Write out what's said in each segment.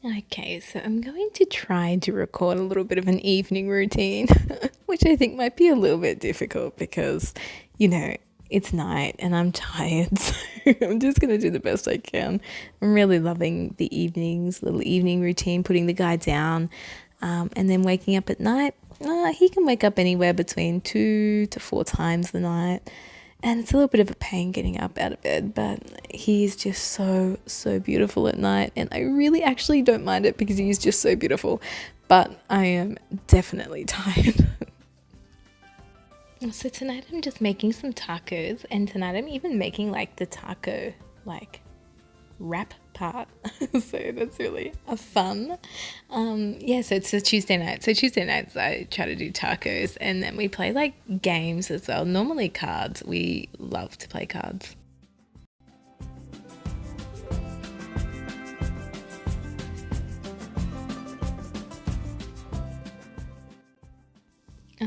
Okay, so I'm going to try to record a little bit of an evening routine, which I think might be a little bit difficult because, you know, it's night and I'm tired. So I'm just going to do the best I can. I'm really loving the evenings, little evening routine, putting the guy down, and then waking up at night. He can wake up anywhere between 2 to 4 times the night. And it's a little bit of a pain getting up out of bed, but he's just so, so beautiful at night. And I really actually don't mind it because he's just so beautiful. But I am definitely tired. So tonight I'm just making some tacos. And tonight I'm even making like the taco, like wrap part. So that's really a fun. Yeah, so it's a Tuesday night. So Tuesday nights I try to do tacos and then we play like games as well. Normally cards. We love to play cards.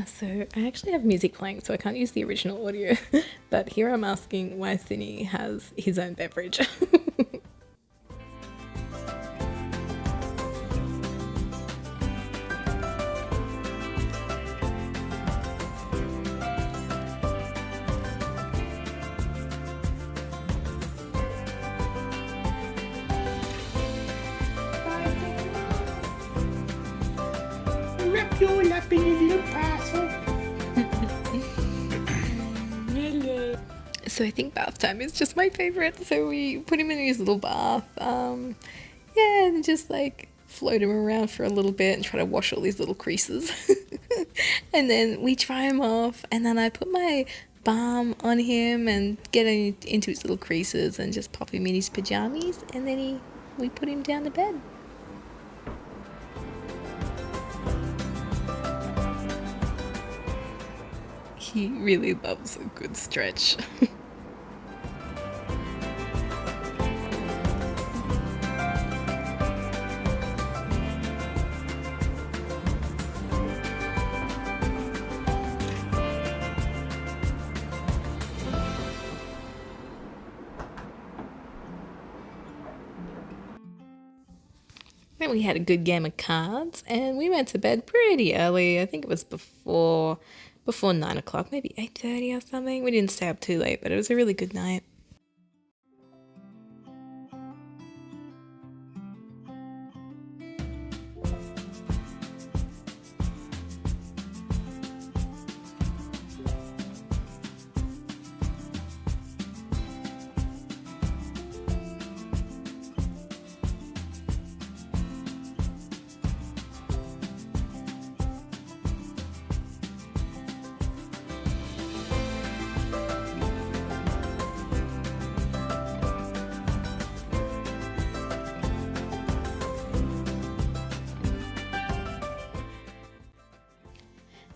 So I actually have music playing, so I can't use the original audio. But here I'm asking why Cinny has his own beverage. Wrap your lap in a little parcel. So I think bath time is just my favorite. So we put him in his little bath, yeah, and just like float him around for a little bit and try to wash all these little creases. And then we dry him off, and then I put my balm on him and get into his little creases and just pop him in his pajamas, and then we put him down to bed. He really loves a good stretch. Then we had a good game of cards and we went to bed pretty early. I think it was before 9 o'clock, maybe 8:30 or something. We didn't stay up too late, but it was a really good night.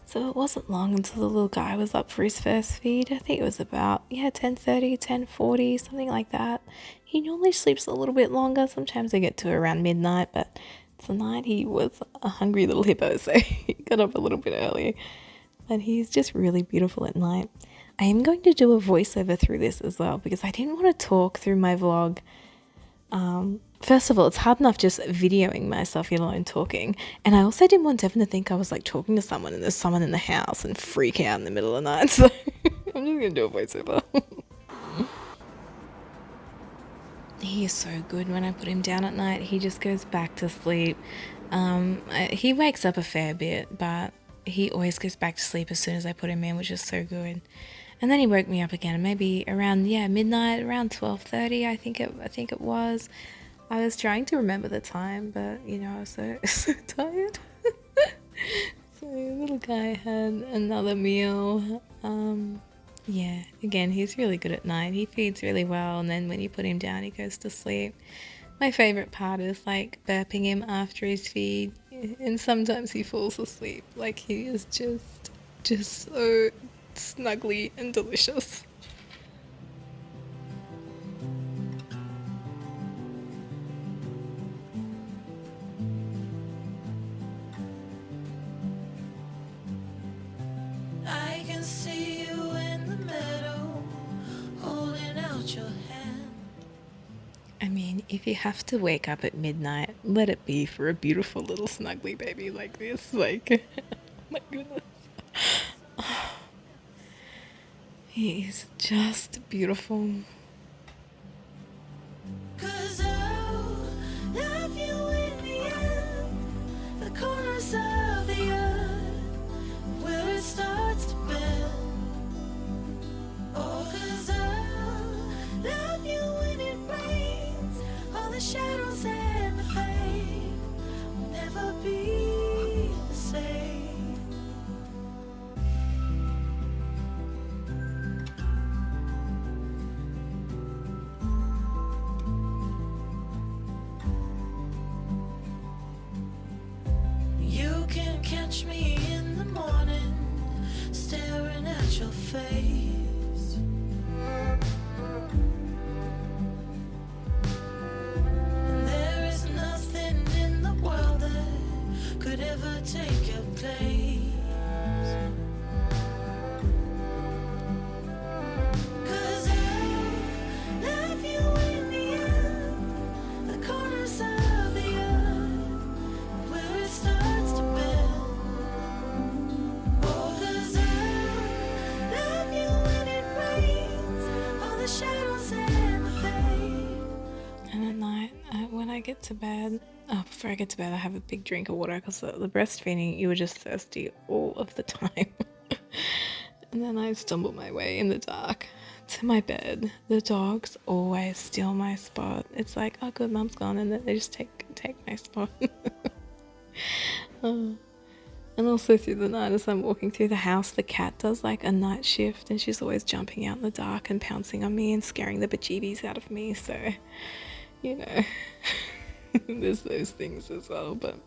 So it wasn't long until the little guy was up for his first feed. I think it was about, yeah, 10:30, 10:40, something like that. He normally sleeps a little bit longer. Sometimes I get to around midnight, but tonight he was a hungry little hippo, so he got up a little bit early. But he's just really beautiful at night. I am going to do a voiceover through this as well because I didn't want to talk through my vlog. First of all, it's hard enough just videoing myself alone talking. And I also didn't want Devin to think I was like talking to someone and there's someone in the house and freak out in the middle of the night. So I'm just going to do a voiceover. He is so good when I put him down at night. He just goes back to sleep. He wakes up a fair bit, but he always goes back to sleep as soon as I put him in, which is so good. And then he woke me up again, maybe around midnight, around 12:30. I think it was. I was trying to remember the time, but I was so so tired. So little guy had another meal. Yeah, again, he's really good at night. He feeds really well, and then when you put him down, he goes to sleep. My favorite part is like burping him after his feed, and sometimes he falls asleep. Like he is just so snuggly and delicious. I can see you in the meadow, holding out your hand. I mean, If you have to wake up at midnight, let it be for a beautiful little snuggly baby like this. Like, my goodness. He is just beautiful. 'Cause I'll love you in the end, the corners of the earth where it starts to bend. Oh, 'cause I'll love you when it rains, all the shadows and the pain will never be the same. You can catch me in the morning, staring at your face. And there is nothing in the world that could ever take your place. 'Cause I love you in the end, the corners of the earth where it starts to bend. Oh, 'cause I love you when it rains, all the shadows and the pain. And at night, when I get to bed, before I get to bed, I have a big drink of water because the breastfeeding, you were just thirsty all of the time. And then I stumble my way in the dark to my bed. The dogs always steal my spot. It's like, oh, good, mum's gone, and then they just take my spot. Oh. And also through the night, as I'm walking through the house, the cat does like a night shift, and she's always jumping out in the dark and pouncing on me and scaring the bejeebies out of me. So, you know, there's those things as well. But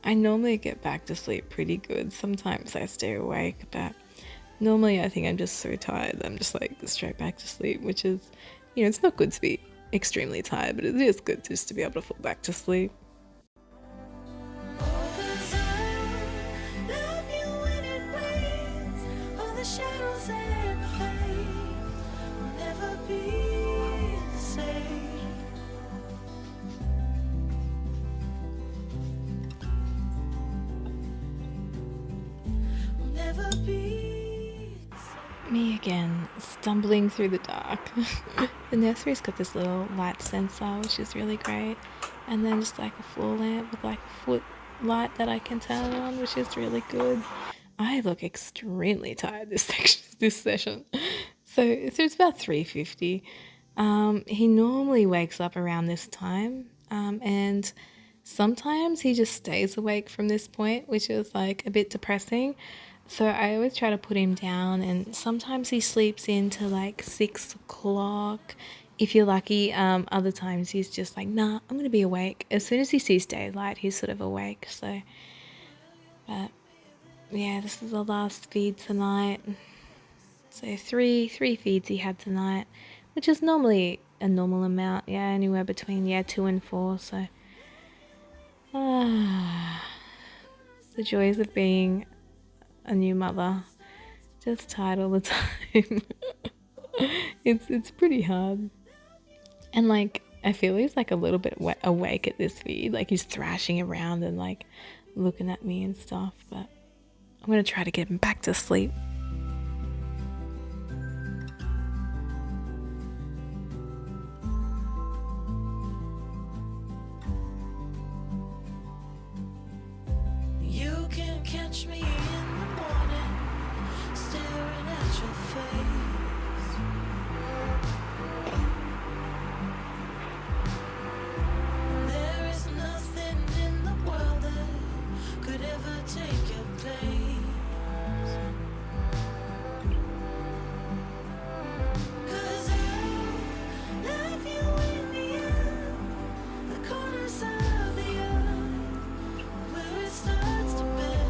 I normally get back to sleep pretty good. Sometimes I stay awake, but normally I think I'm just so tired that I'm just like straight back to sleep, which is, you know, it's not good to be extremely tired, but it is good just to be able to fall back to sleep. Oh, 'cause I love you when it rains, all the shadows and the pain will never be the same. Will never be the same. Me again, stumbling through the dark. The nursery's got this little light sensor, which is really great, and then just like a floor lamp with like a foot light that I can turn on, which is really good. I look extremely tired this session. So it's about 3:50. He normally wakes up around this time, and sometimes he just stays awake from this point, which is like a bit depressing. So I always try to put him down, and sometimes he sleeps into like 6 o'clock. If you're lucky, other times he's just like, nah, I'm gonna be awake. As soon as he sees daylight, he's sort of awake. So, but yeah, this is the last feed tonight. So three feeds he had tonight, which is normally a normal amount. Yeah, anywhere between 2 and 4. So, the joys of being a new mother. Just tired all the time. It's pretty hard. And like I feel he's like a little bit awake at this feed. Like he's thrashing around and like looking at me and stuff. But I'm gonna try to get him back to sleep. You can catch me in the morning, staring at your face. There is nothing in the world that could ever take your place. 'Cause I love you in the end, the corners of the earth where it starts to bend.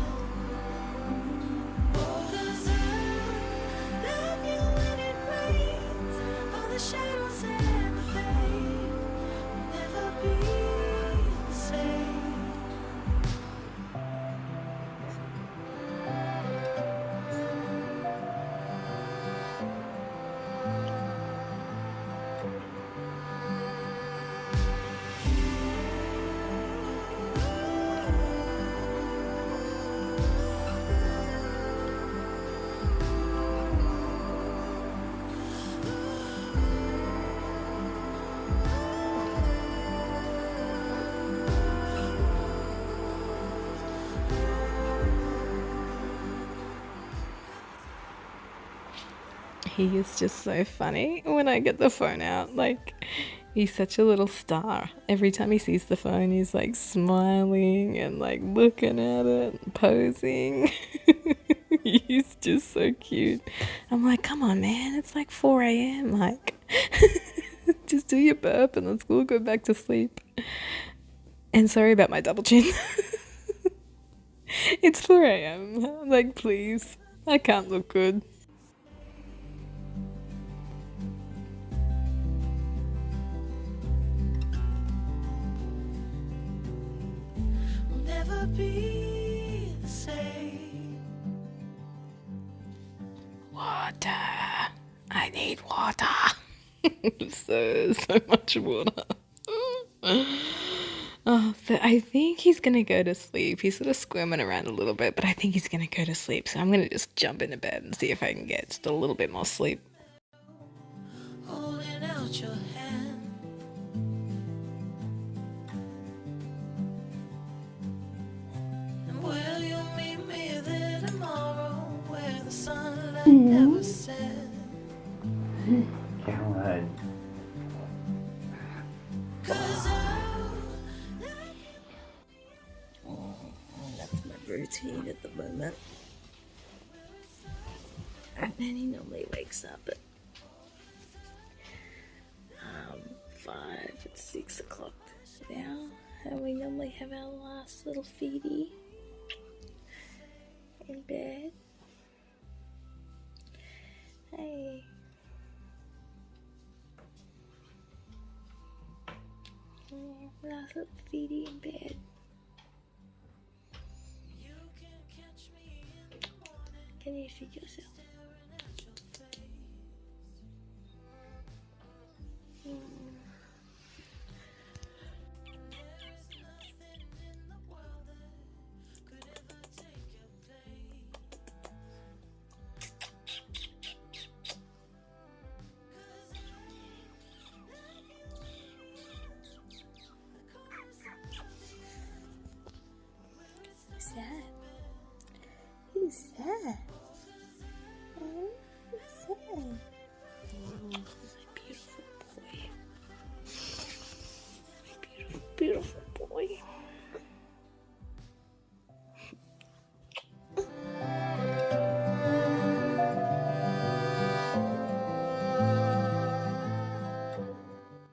he is just so funny when I get the phone out. Like, he's such a little star. Every time he sees the phone, he's like smiling and like looking at it, and posing. He's just so cute. I'm like, come on, man, it's like 4 a.m. Like, just do your burp and let's all go back to sleep. And sorry about my double chin. It's 4 a.m. Like, please, I can't look good. Will never be the same. Water. I need water. So much water. Oh, so I think he's gonna go to sleep. He's sort of squirming around a little bit, but I think he's gonna go to sleep. So I'm gonna just jump into bed and see if I can get just a little bit more sleep. Holding out your hand. And will you meet me there tomorrow where the sunlight never sets? Caroline. 'Cause I'll That's my routine at the moment. And then he normally wakes up at 5, it's 6 o'clock now, and we normally have our last little feedie in bed. Hey. Last little feedie in bed. Can you feed yourself? Who's that? Who's that?